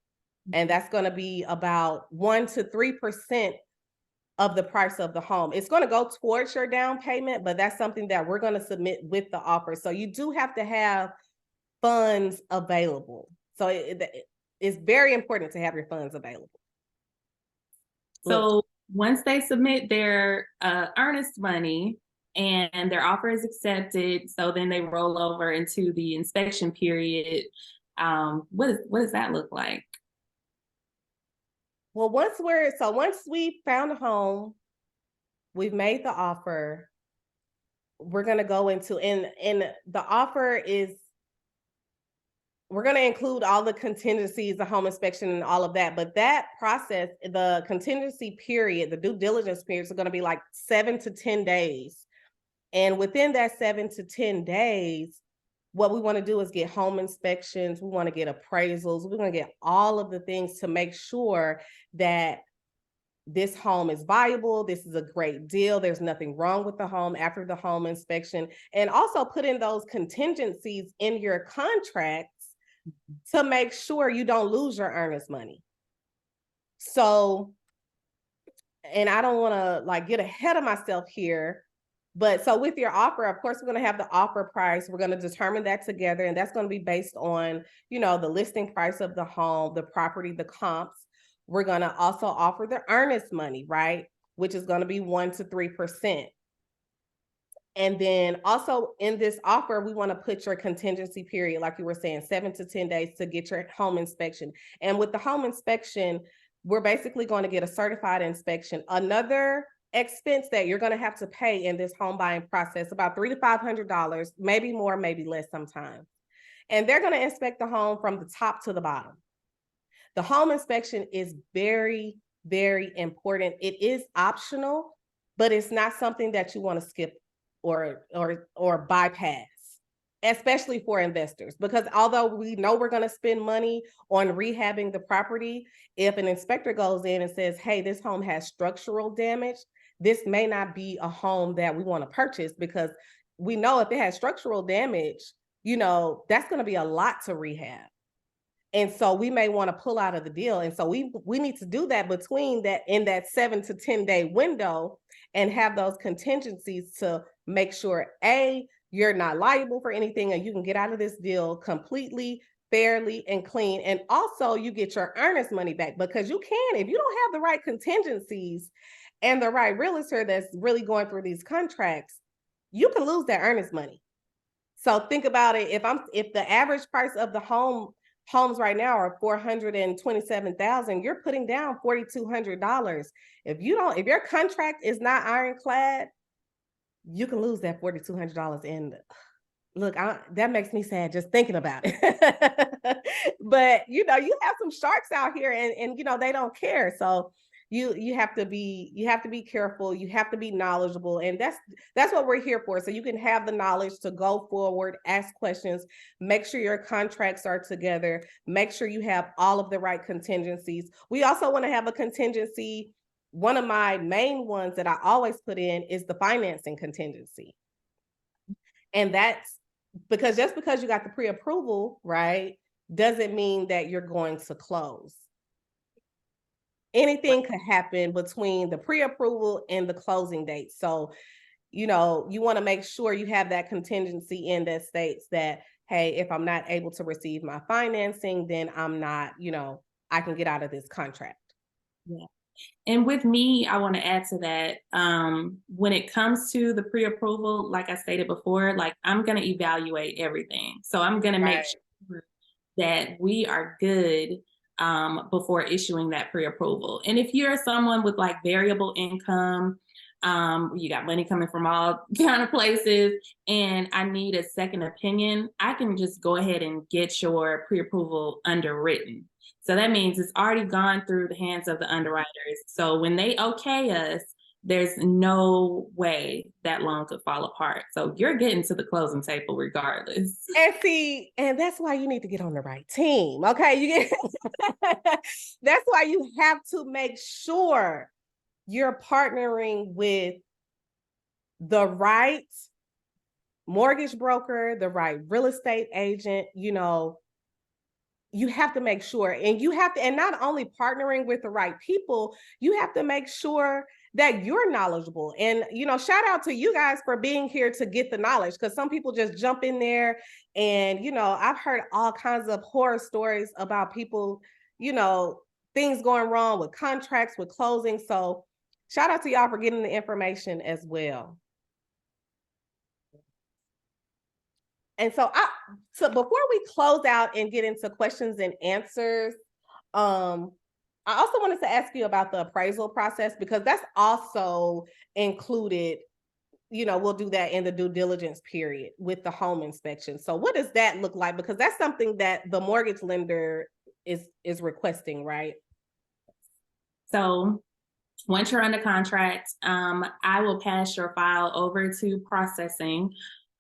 And that's going to be about 1 to 3% of the price of the home. It's going to go towards your down payment, but that's something that we're going to submit with the offer. So you do have to have funds available. So it's very important to have your funds available. So once they submit their earnest money and their offer is accepted, so then they roll over into the inspection period. What does that look like? Well, once we found a home, we've made the offer, we're going to go into, and the offer is, we're going to include all the contingencies, the home inspection and all of that. But that process, the contingency period, the due diligence period is going to be like 7 to 10 days. And within that 7 to 10 days, what we want to do is get home inspections. We want to get appraisals. We're going to get all of the things to make sure that this home is viable. This is a great deal. There's nothing wrong with the home after the home inspection. And also put in those contingencies in your contracts to make sure you don't lose your earnest money. So, and I don't want to like get ahead of myself here, but so with your offer, of course, we're going to have the offer price. We're going to determine that together. And that's going to be based on, the listing price of the home, the property, the comps. We're going to also offer the earnest money, right? Which is going to be 1 to 3%. And then also in this offer, we want to put your contingency period, like you were saying, 7 to 10 days to get your home inspection. And with the home inspection, we're basically going to get a certified inspection. Another expense that you're going to have to pay in this home buying process, about $300 to $500, maybe more, maybe less sometimes. And they're going to inspect the home from the top to the bottom. The home inspection is very, very important. It is optional, but it's not something that you want to skip or bypass, especially for investors, because although we know we're going to spend money on rehabbing the property, if an inspector goes in and says, hey, this home has structural damage, this may not be a home that we want to purchase, because we know if it has structural damage, that's going to be a lot to rehab. And so we may want to pull out of the deal. And so we need to do that in that 7 to 10 day window, and have those contingencies to make sure, A, you're not liable for anything, and you can get out of this deal completely, fairly, and clean. And also you get your earnest money back, because if you don't have the right contingencies and the right realtor that's really going through these contracts, you can lose that earnest money. So think about it. If the average price of the homes right now are $427,000, you're putting down $4,200. If your contract is not ironclad, you can lose that $4,200. And look, that makes me sad just thinking about it. But you have some sharks out here, and they don't care. So you have to be careful. You have to be knowledgeable, and that's what we're here for. So you can have the knowledge to go forward, ask questions, make sure your contracts are together, make sure you have all of the right contingencies. We also want to have a contingency. One of my main ones that I always put in is the financing contingency. And that's because just because you got the pre-approval, right, doesn't mean that you're going to close. Anything could happen between the pre-approval and the closing date. So, you want to make sure you have that contingency in that states that, hey, if I'm not able to receive my financing, then I'm not, I can get out of this contract. Yeah. And with me, I want to add to that. When it comes to the pre-approval, like I stated before, like I'm going to evaluate everything. So I'm going to make sure that we are good before issuing that pre-approval. And if you're someone with like variable income, you got money coming from all kind of places, and I need a second opinion, I can just go ahead and get your pre-approval underwritten. So that means it's already gone through the hands of the underwriters. So when they okay us, there's no way that loan could fall apart. So you're getting to the closing table regardless. And that's why you need to get on the right team. Okay. That's why you have to make sure you're partnering with the right mortgage broker, the right real estate agent. You have to make sure, and not only partnering with the right people, you have to make sure that you're knowledgeable. And, shout out to you guys for being here to get the knowledge, because some people just jump in there and, I've heard all kinds of horror stories about people, things going wrong with contracts, with closing. So shout out to y'all for getting the information as well. And so before we close out and get into questions and answers, I also wanted to ask you about the appraisal process, because that's also included. We'll do that in the due diligence period with the home inspection. So what does that look like? Because that's something that the mortgage lender is requesting, right? So once you're under contract, I will pass your file over to processing.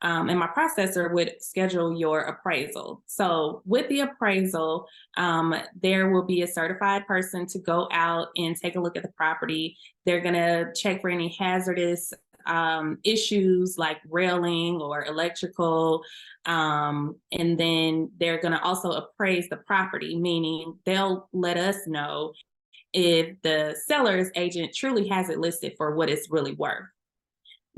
And my processor would schedule your appraisal. So with the appraisal, there will be a certified person to go out and take a look at the property. They're going to check for any hazardous issues like railing or electrical. And then they're going to also appraise the property, meaning they'll let us know if the seller's agent truly has it listed for what it's really worth.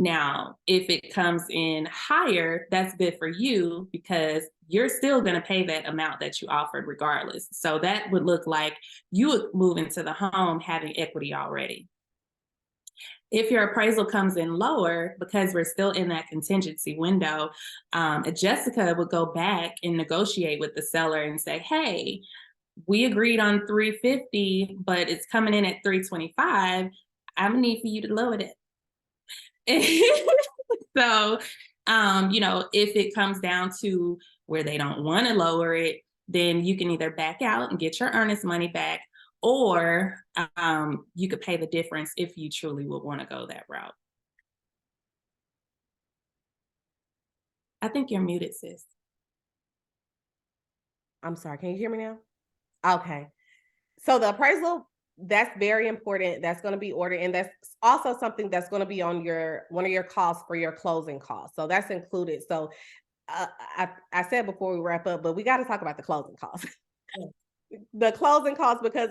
Now, if it comes in higher, that's good for you, because you're still going to pay that amount that you offered regardless. So that would look like you would move into the home having equity already. If your appraisal comes in lower, because we're still in that contingency window, Jessica would go back and negotiate with the seller and say, hey, we agreed on $350, but it's coming in at $325. I'm gonna need for you to lower it. So, if it comes down to where they don't want to lower it, then you can either back out and get your earnest money back, or you could pay the difference if you truly would want to go that route. I think you're muted, sis. I'm sorry, can you hear me now? Okay. So the appraisal, that's very important. That's going to be ordered. And that's also something that's going to be on your one of your costs for your closing costs. So that's included. So I said before we wrap up, but we got to talk about the closing costs. The closing costs, because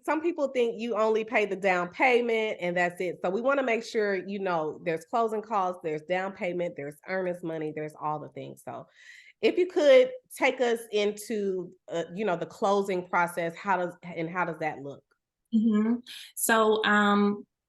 some people think you only pay the down payment and that's it. So we want to make sure, there's closing costs, there's down payment, there's earnest money, there's all the things. So if you could take us into, the closing process, how does that look? So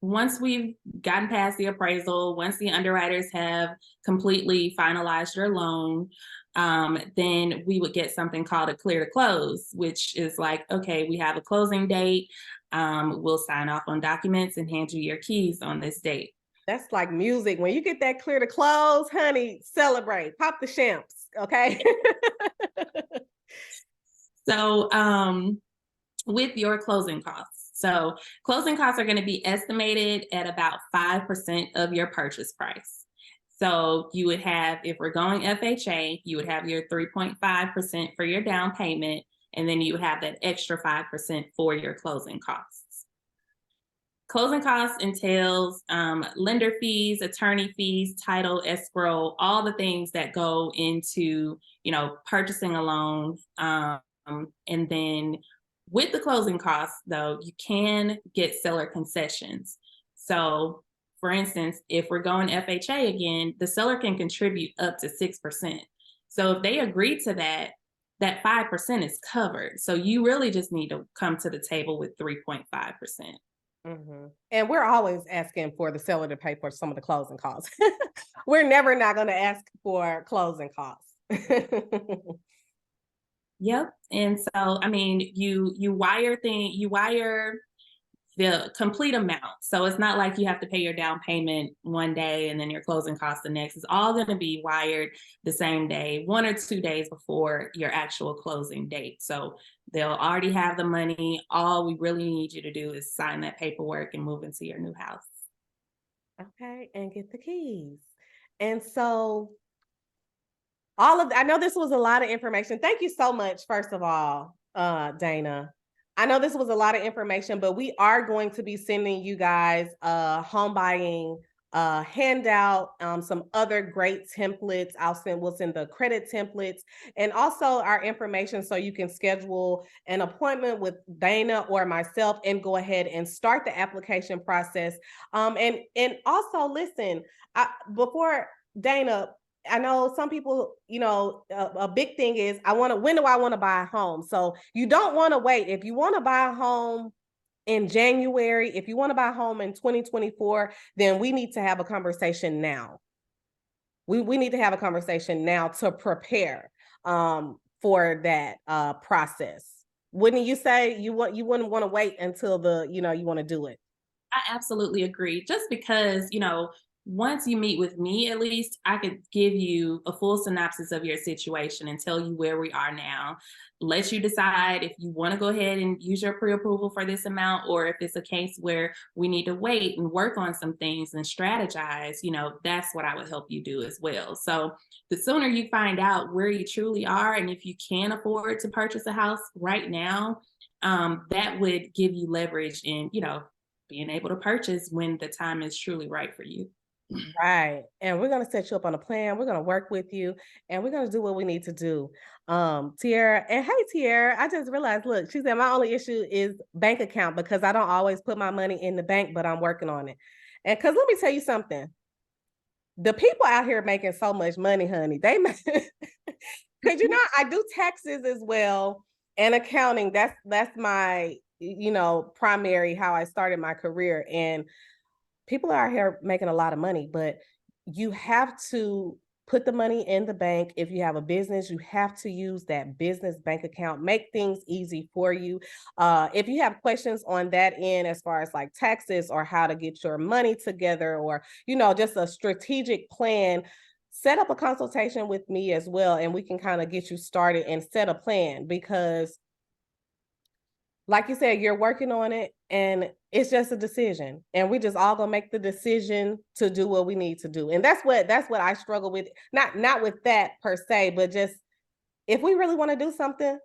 once we've gotten past the appraisal, once the underwriters have completely finalized your loan, then we would get something called a clear to close, which is like, okay, we have a closing date. We'll sign off on documents and hand you your keys on this date. That's like music. When you get that clear to close, honey, celebrate, pop the champs. Okay. So with your closing costs. So closing costs are going to be estimated at about 5% of your purchase price. So you would have, if we're going FHA, you would have your 3.5% for your down payment, and then you would have that extra 5% for your closing costs. Closing costs entails lender fees, attorney fees, title, escrow, all the things that go into, purchasing a loan. And then with the closing costs, though, you can get seller concessions. So, for instance, if we're going FHA again, the seller can contribute up to 6%. So if they agree to that, that 5% is covered. So you really just need to come to the table with 3.5%. Mm-hmm. And we're always asking for the seller to pay for some of the closing costs. We're never not going to ask for closing costs. Yep. And so, I mean, you wire the complete amount. So it's not like you have to pay your down payment one day and then your closing costs the next. It's all going to be wired the same day, 1 or 2 days before your actual closing date. So they'll already have the money. All we really need you to do is sign that paperwork and move into your new house. Okay. And get the keys. And so I know this was a lot of information. Thank you so much, first of all, Dana. I know this was a lot of information, but we are going to be sending you guys home buying handout, some other great templates. We'll send the credit templates and also our information so you can schedule an appointment with Dana or myself and go ahead and start the application process. And also listen, before Dana, I know some people, a big thing is when do I want to buy a home? So you don't want to wait. If you want to buy a home in January, if you want to buy a home in 2024, then we need to have a conversation now. We need to have a conversation now to prepare for that process. Wouldn't you say you wouldn't want to wait until you want to do it? I absolutely agree. Just because, once you meet with me, at least I could give you a full synopsis of your situation and tell you where we are now. Let you decide if you want to go ahead and use your pre-approval for this amount, or if it's a case where we need to wait and work on some things and strategize, that's what I would help you do as well. So the sooner you find out where you truly are and if you can afford to purchase a house right now, that would give you leverage in, being able to purchase when the time is truly right for you. Right. And we're going to set you up on a plan. We're going to work with you and we're going to do what we need to do. Tiara, and hey, Tiara, I just realized, look, she said my only issue is bank account because I don't always put my money in the bank, but I'm working on it. And because let me tell you something, the people out here making so much money, honey, because, I do taxes as well and accounting. That's my, primary, how I started my career. And people are here making a lot of money, but you have to put the money in the bank. If you have a business, you have to use that business bank account, make things easy for you. If you have questions on that end, as far as like taxes or how to get your money together, or, just a strategic plan, set up a consultation with me as well. And we can kind of get you started and set a plan, because like you said, you're working on it, and it's just a decision, and we just all gonna make the decision to do what we need to do. And that's what I struggle with. Not with that per se, but just if we really want to do something,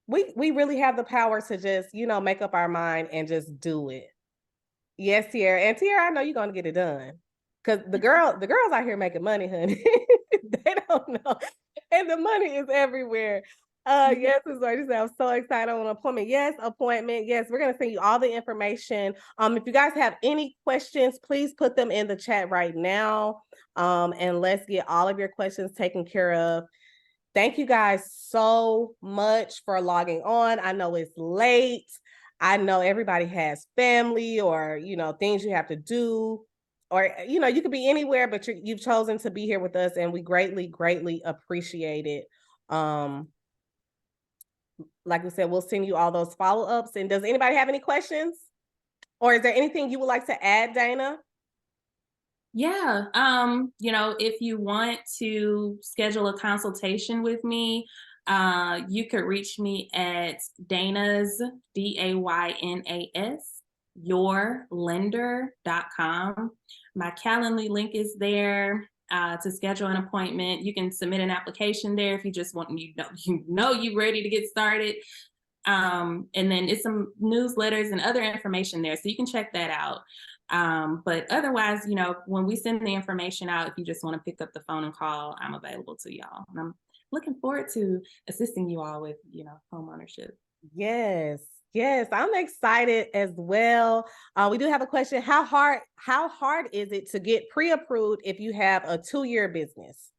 we really have the power to just, make up our mind and just do it. Yes, Tiara. And Tiara, I know you're gonna get it done. Cause the girls out here making money, honey. They don't know. And the money is everywhere. Yes, it's like I said, I'm so excited on an appointment. Yes, appointment. Yes, we're gonna send you all the information. If you guys have any questions, please put them in the chat right now. And let's get all of your questions taken care of. Thank you guys so much for logging on. I know it's late. I know everybody has family or, things you have to do, or, you could be anywhere, but you've chosen to be here with us, and we greatly, greatly appreciate it. Like we said, we'll send you all those follow-ups. And does anybody have any questions? Or is there anything you would like to add, Dana? Yeah. If you want to schedule a consultation with me, you could reach me at Dana's DAYNAS, yourlender.com. My Calendly link is there to schedule an appointment. You can submit an application there if you just want, you're ready to get started. And then it's some newsletters and other information there, so you can check that out. But otherwise, when we send the information out, if you just want to pick up the phone and call, I'm available to y'all. And I'm looking forward to assisting you all with, home ownership. Yes. Yes, I'm excited as well. We do have a question. How hard is it to get pre-approved if you have a 2-year business?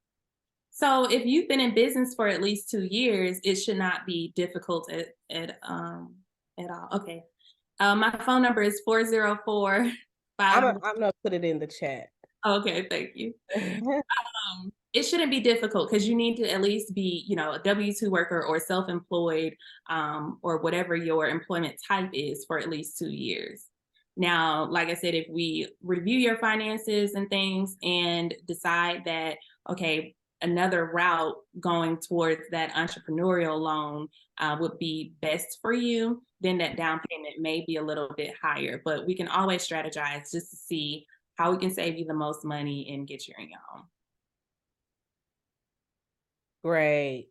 So if you've been in business for at least 2 years, it should not be difficult at all. Okay. My phone number is 404 I'm gonna put it in the chat. Okay, thank you. It shouldn't be difficult because you need to at least be, a W-2 worker or self-employed, or whatever your employment type is for at least 2 years. Now, like I said, if we review your finances and things and decide that, okay, another route going towards that entrepreneurial loan would be best for you, then that down payment may be a little bit higher. But we can always strategize just to see how we can save you the most money and get you in your home. Great.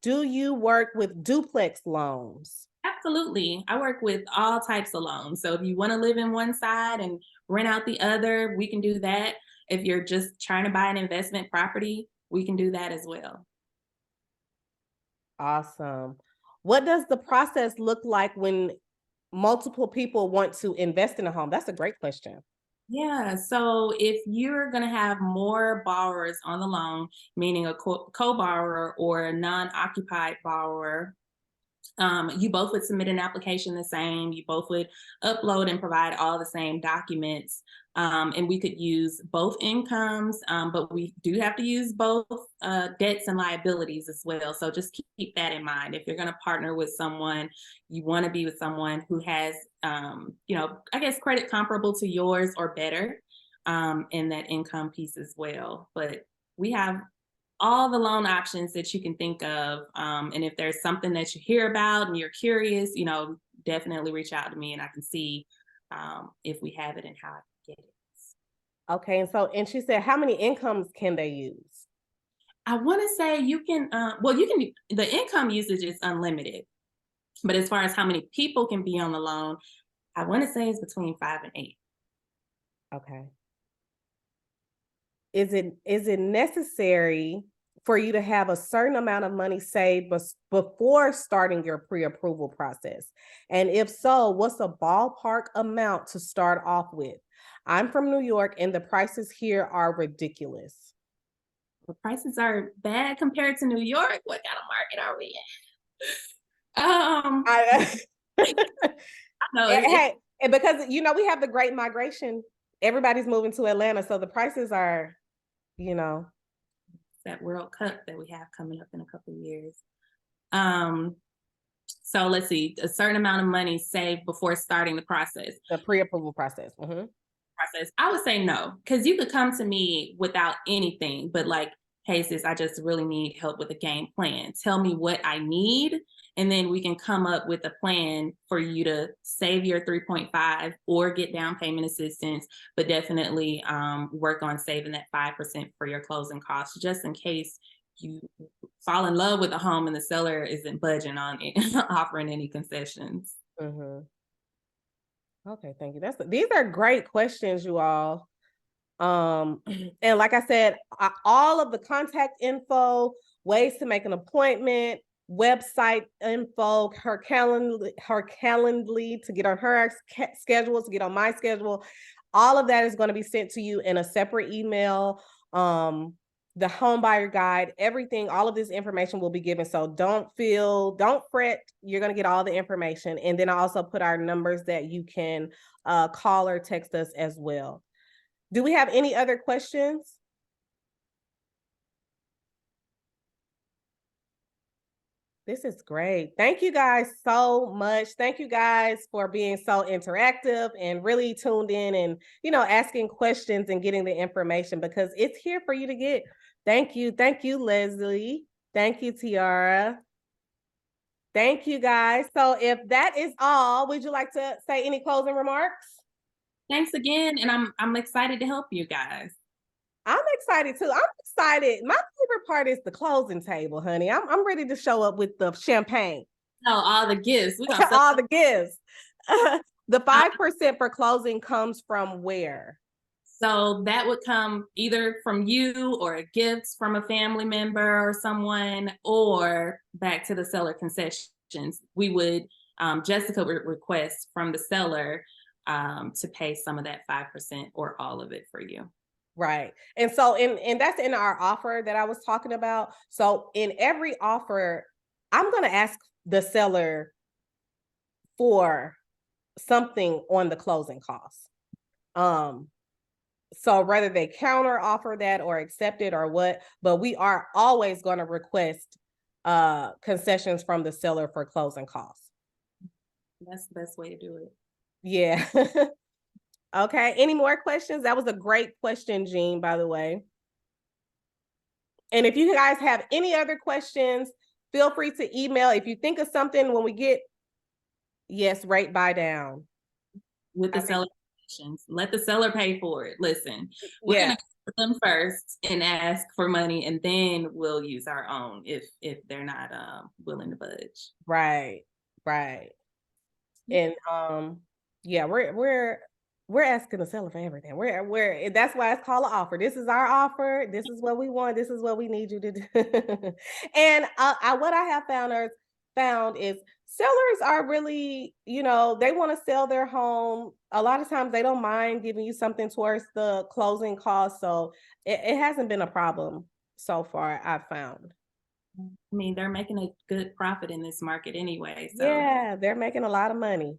Do you work with duplex loans? Absolutely. I work with all types of loans. So if you want to live in one side and rent out the other, we can do that. If you're just trying to buy an investment property, we can do that as well. Awesome. What does the process look like when multiple people want to invest in a home? That's a great question. Yeah. So if you're going to have more borrowers on the loan, meaning a co-borrower or a non-occupied borrower, you both would submit an application the same. You both would upload and provide all the same documents. And we could use both incomes, but we do have to use both debts and liabilities as well. So just keep that in mind. If you're going to partner with someone, you want to be with someone who has, I guess credit comparable to yours or better, in that income piece as well. But we have all the loan options that you can think of. And if there's something that you hear about and you're curious, definitely reach out to me and I can see if we have it and how I can get it. Okay. And she said, how many incomes can they use? I want to say you can, the income usage is unlimited. But as far as how many people can be on the loan, I want to say it's between 5 and 8. Okay. Is it necessary for you to have a certain amount of money saved before starting your pre-approval process? And if so, what's a ballpark amount to start off with? I'm from New York and the prices here are ridiculous. The prices are bad compared to New York. What kind of market are we in? I know hey, and because we have the great migration, everybody's moving to Atlanta, so the prices are, that World Cup that we have coming up in a couple of years. So let's see, a certain amount of money saved before starting the process. The pre-approval process. I would say no, because you could come to me without anything, but like hey sis, I just really need help with a game plan. Tell me what I need, and then we can come up with a plan for you to save your 3.5 or get down payment assistance, but definitely work on saving that 5% for your closing costs, just in case you fall in love with a home and the seller isn't budging on it, offering any concessions. Mhm. Okay, thank you. These are great questions, you all. And like I said, all of the contact info, ways to make an appointment, website info, her Calendly to get on her schedule, to get on my schedule. All of that is going to be sent to you in a separate email. The home buyer guide, everything, all of this information will be given. So don't fret. You're going to get all the information. And then I also put our numbers that you can call or text us as well. Do we have any other questions? This is great. Thank you guys so much. Thank you guys for being so interactive and really tuned in and, asking questions and getting the information, because it's here for you to get. Thank you. Thank you, Leslie. Thank you, Tiara. Thank you guys. So if that is all, would you like to say any closing remarks? Thanks again, and I'm excited to help you guys. I'm excited too. I'm excited. My favorite part is the closing table, honey. I'm ready to show up with the champagne. Oh, all the gifts. We're gonna All the gifts. The 5% for closing comes from where? So that would come either from you or a gift from a family member or someone, or back to the seller concessions. We would, Jessica would request from the seller to pay some of that 5% or all of it for you. Right. And so and that's in our offer that I was talking about. So in every offer, I'm going to ask the seller for something on the closing costs. So whether they counter offer that or accept it or what, but we are always going to request concessions from the seller for closing costs. That's the best way to do it. Yeah. Okay. Any more questions? That was a great question, Jean, by the way. And if you guys have any other questions, feel free to email. If you think of something when we get, yes, rate buy down. With the seller concessions. Let the seller pay for it. Listen, we're Yeah. gonna go to them first and ask for money, and then we'll use our own if they're not willing to budge. Right. Right. And yeah, we're asking the seller for everything. We're that's why it's called an offer. This is our offer. This is what we want. This is what we need you to do. And what I have found is sellers are really, they want to sell their home. A lot of times they don't mind giving you something towards the closing cost. So it hasn't been a problem so far, I've found. I mean, they're making a good profit in this market anyway. So Yeah, they're making a lot of money.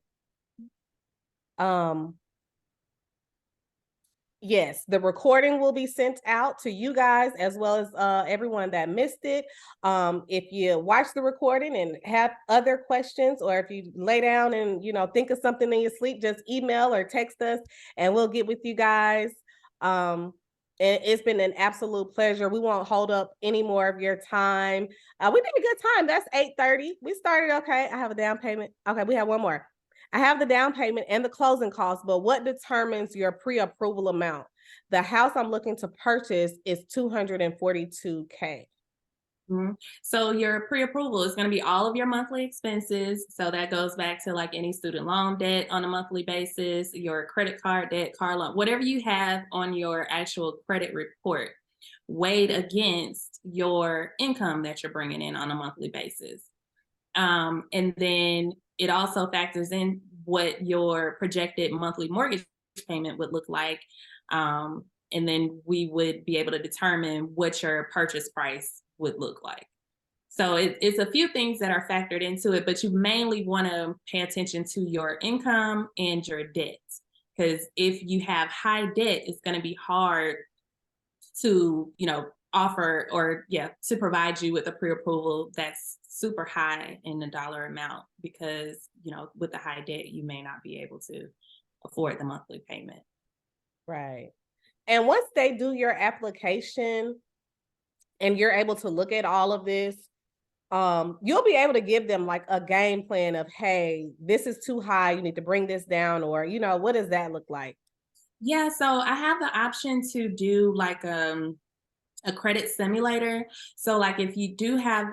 Yes, the recording will be sent out to you guys as well as everyone that missed it. If you watch the recording and have other questions, or if you lay down and think of something in your sleep, just email or text us and we'll get with you guys. And it's been an absolute pleasure. We won't hold up any more of your time. We did a good time. That's 8:30. We started okay. I have a down payment. Okay, we have one more. I have the down payment and the closing costs, but what determines your pre-approval amount? The house I'm looking to purchase is $242K. So your pre-approval is going to be all of your monthly expenses. So that goes back to like any student loan debt on a monthly basis, your credit card debt, car loan, whatever you have on your actual credit report, weighed against your income that you're bringing in on a monthly basis. And then it also factors in what your projected monthly mortgage payment would look like. And then we would be able to determine what your purchase price would look like. So it's a few things that are factored into it, but you mainly want to pay attention to your income and your debt. Because if you have high debt, it's going to be hard to, offer or to provide you with a pre-approval that's super high in the dollar amount, because with the high debt you may not be able to afford the monthly payment. Right. And once they do your application and you're able to look at all of this, you'll be able to give them like a game plan of, hey, this is too high, you need to bring this down, or, what does that look like? Yeah, so I have the option to do like a credit simulator. So like if you do have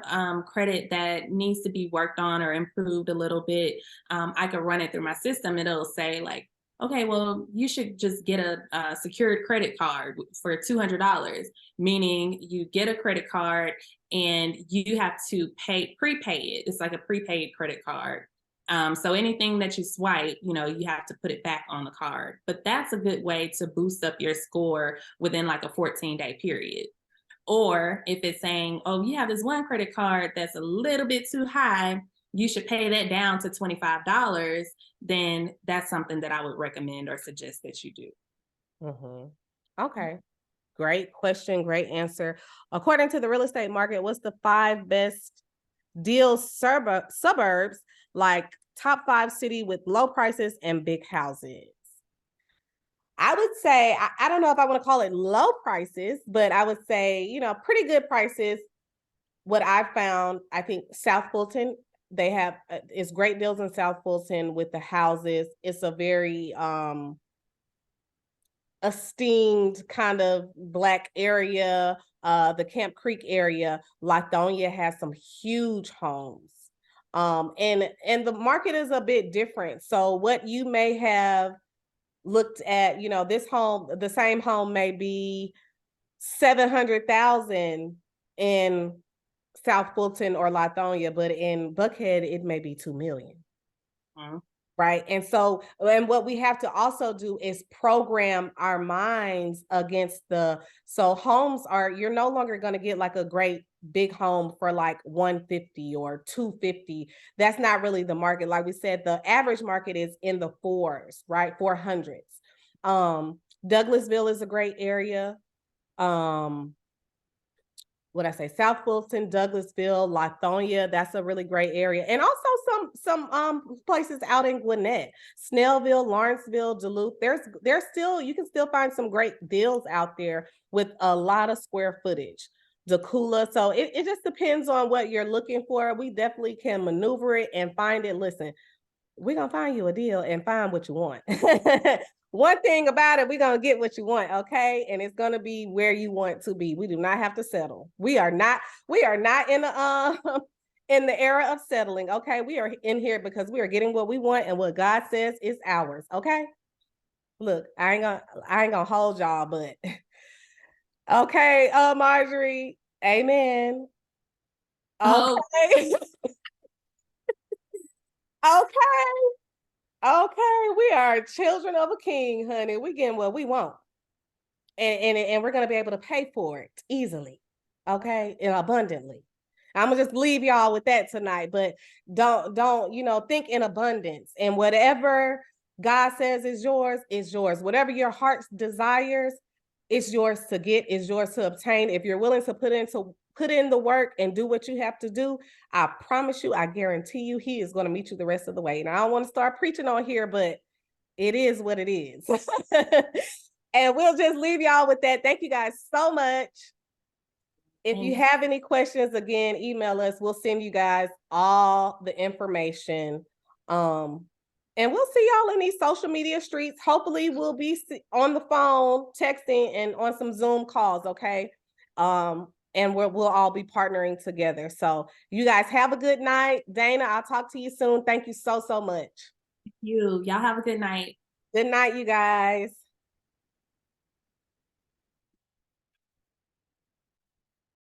credit that needs to be worked on or improved a little bit, I could run it through my system. It'll say like, okay, well, you should just get a secured credit card for $200, meaning you get a credit card and you have to prepay it. It's like a prepaid credit card. So anything that you swipe, you have to put it back on the card. But that's a good way to boost up your score within like a 14-day period. Or if it's saying, oh, you have this one credit card that's a little bit too high, you should pay that down to $25, then that's something that I would recommend or suggest that you do. Okay. Great question. Great answer. According to the real estate market, what's the 5 best deals suburbs, like top 5 city with low prices and big houses? I would say, I don't know if I want to call it low prices, but I would say, pretty good prices. What I've found, I think South Fulton, they have, it's great deals in South Fulton with the houses. It's a very esteemed kind of Black area. The Camp Creek area, Lithonia has some huge homes. And the market is a bit different. So what you may have looked at, this home, the same home may be 700,000 in South Fulton or Lithonia, but in Buckhead, it may be 2 million. Right. And so, and what we have to also do is program our minds against so homes you're no longer going to get like a great big home for like 150 or 250. That's not really the market. Like we said, the average market is in the 4s, right? 400s. Douglasville is a great area. What I say, South Fulton, Douglasville, Lithonia, that's a really great area. And also some places out in Gwinnett, Snellville, Lawrenceville, Duluth. There's still, you can still find some great deals out there with a lot of square footage. Decula. So it just depends on what you're looking for. We definitely can maneuver it and find it. Listen, we're gonna find you a deal and find what you want. One thing about it, we're gonna get what you want, okay? And it's gonna be where you want to be. We do not have to settle. We are not in the in the era of settling, okay? We are in here because we are getting what we want, and what God says is ours, okay? Look, I ain't gonna hold y'all, but okay, Marjorie, amen. Okay. Okay. Okay, we are children of a king, honey. We getting what we want. And we're gonna be able to pay for it easily, okay, and abundantly. I'm gonna just leave y'all with that tonight, but don't think in abundance, and whatever God says is yours is yours. Whatever your heart desires, it's yours to get, is yours to obtain. If you're willing to put in the work and do what you have to do, I promise you, I guarantee you, he is going to meet you the rest of the way. And I don't want to start preaching on here, but it is what it is. And we'll just leave y'all with that. Thank you guys so much. If you have any questions, again, email us. We'll send you guys all the information. And we'll see y'all in these social media streets. Hopefully we'll be on the phone, texting, and on some Zoom calls, okay? And we'll all be partnering together. So you guys have a good night. Dana, I'll talk to you soon. Thank you so much. Y'all have a good night. Good night, you guys.